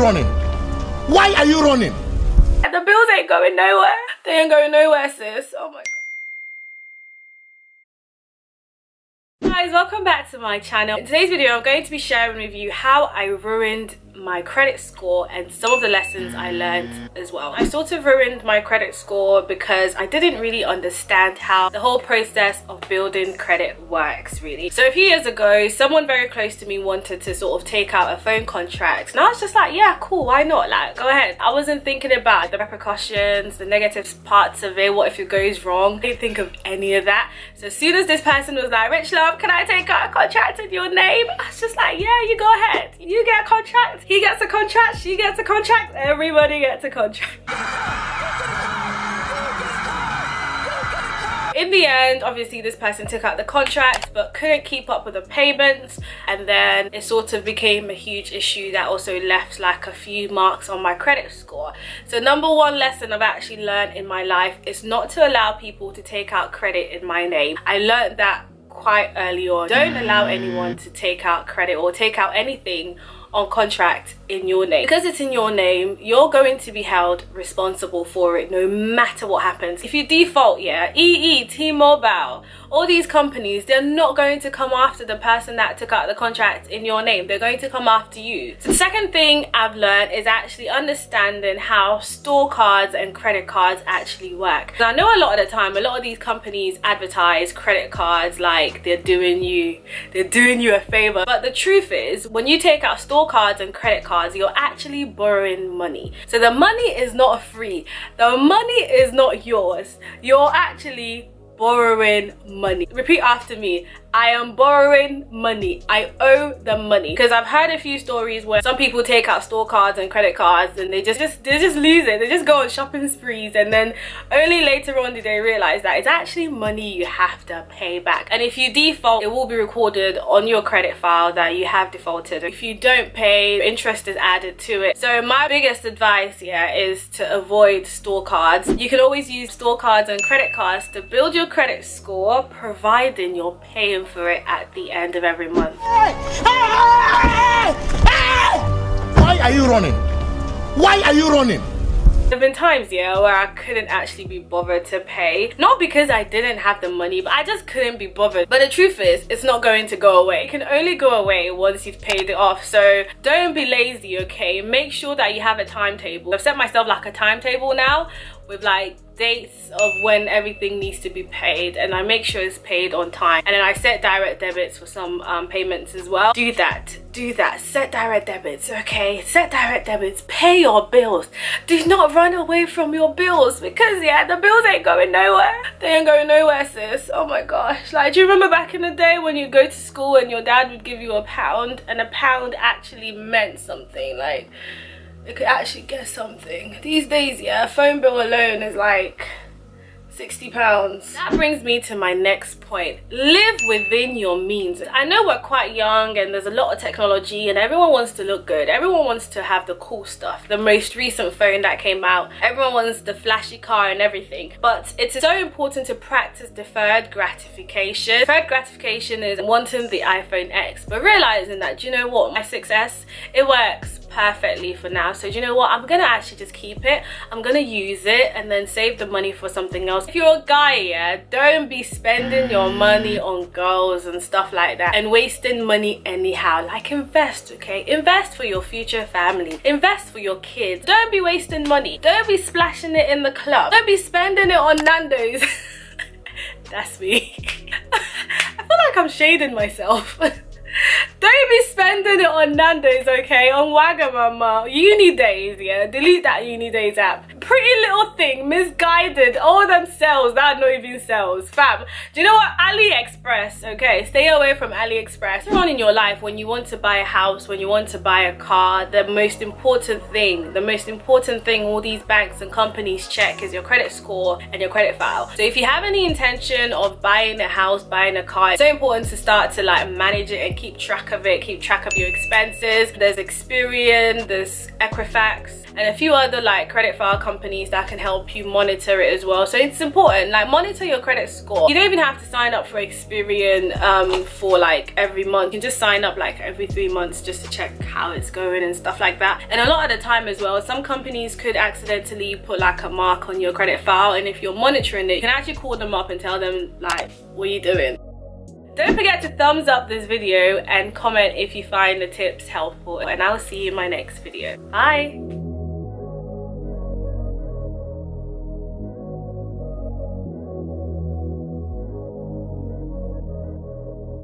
you running? Why are you running? And the bills ain't going nowhere. They ain't going nowhere, sis. Oh my god. Guys, welcome back to my channel. In today's video, I'm going to be sharing with you how I ruined my credit score and some of the lessons I learned as well. I sort of ruined my credit score because I didn't really understand how the whole process of building credit works, really. So a few years ago, someone very close to me wanted to sort of take out a phone contract, and I was just like, yeah, cool, why not? Like, go ahead. I wasn't thinking about the repercussions, the negative parts of it, what if it goes wrong. I didn't think of any of that. So as soon as this person was like, Rich Love, can I take out a contract in your name? I was just like, yeah, you go ahead. You get a contract. He gets a contract, she gets a contract, everybody gets a contract. In the end, obviously this person took out the contract but couldn't keep up with the payments, and then it sort of became a huge issue that also left like a few marks on my credit score. So number one lesson I've actually learned in my life is not to allow people to take out credit in my name. I learned that quite early on. Don't allow anyone to take out credit or take out anything on contract in your name. Because it's in your name, you're going to be held responsible for it no matter what happens. If you default, yeah, EE, T-Mobile, all these companies, they're not going to come after the person that took out the contract in your name. They're going to come after you. So the second thing I've learned is actually understanding how store cards and credit cards actually work. And I know a lot of the time, a lot of these companies advertise credit cards like they're doing you a favor. But the truth is, when you take out store cards and credit cards, you're actually borrowing money. So the money is not free. The money is not yours. You're actually borrowing money. Repeat after me. I am borrowing money. I owe them money. Because I've heard a few stories where some people take out store cards and credit cards and they just lose it. They just go on shopping sprees, and then only later on do they realize that it's actually money you have to pay back. And if you default, it will be recorded on your credit file that you have defaulted. If you don't pay, interest is added to it. So my biggest advice here is to avoid store cards. You can always use store cards and credit cards to build your credit score, providing you're paying for it at the end of every month. Why are you running? Why are you running? There have been times, yeah, where I couldn't actually be bothered to pay. Not because I didn't have the money, but I just couldn't be bothered. But the truth is, it's not going to go away. It can only go away once you've paid it off. So don't be lazy, okay? Make sure that you have a timetable. I've set myself like a timetable now with like dates of when everything needs to be paid, and I make sure it's paid on time. And then I set direct debits for some payments as well. Do that, set direct debits, okay? Set direct debits, pay your bills. Do not run away from your bills, because yeah, the bills ain't going nowhere. They ain't going nowhere, sis. Oh my gosh. Like, do you remember back in the day when you go to school and your dad would give you £1 and £1 actually meant something? Like, it could actually get something. These days, yeah, a phone bill alone is like £60. That brings me to my next point. Live within your means. I know we're quite young and there's a lot of technology and everyone wants to look good. Everyone wants to have the cool stuff. The most recent phone that came out, everyone wants the flashy car and everything. But it's so important to practice deferred gratification. Deferred gratification is wanting the iPhone X, but realizing that, do you know what, my 6S, it works perfectly for now. So do you know what, I'm gonna actually just keep it. I'm gonna use it and then save the money for something else. If you're a guy, yeah, don't be spending your money on girls and stuff like that and wasting money anyhow. Like, invest, okay? Invest for your future family. Invest for your kids. Don't be wasting money. Don't be splashing it in the club. Don't be spending it on Nando's. That's me. I feel like I'm shading myself. Don't be spending it on Nando's, okay? On Wagamama. Uni days, yeah? Delete that uni days app. Pretty Little Thing, Misguided, all them sales that are not even sales. Fam, do you know what? AliExpress, okay? Stay away from AliExpress. Later on in your life, when you want to buy a house, when you want to buy a car, the most important thing all these banks and companies check is your credit score and your credit file. So if you have any intention of buying a house, buying a car, it's so important to start to like manage it and keep track of it, keep track of your expenses. There's Experian, there's Equifax, and a few other like credit file companies companies that can help you monitor it as well. So it's important, like, monitor your credit score. You don't even have to sign up for Experian for like every month. You can just sign up like every 3 months just to check how it's going and stuff like that. And a lot of the time as well, some companies could accidentally put like a mark on your credit file, and if you're monitoring it, you can actually call them up and tell them like, what are you doing? Don't forget to thumbs up this video and comment if you find the tips helpful, and I'll see you in my next video. Bye.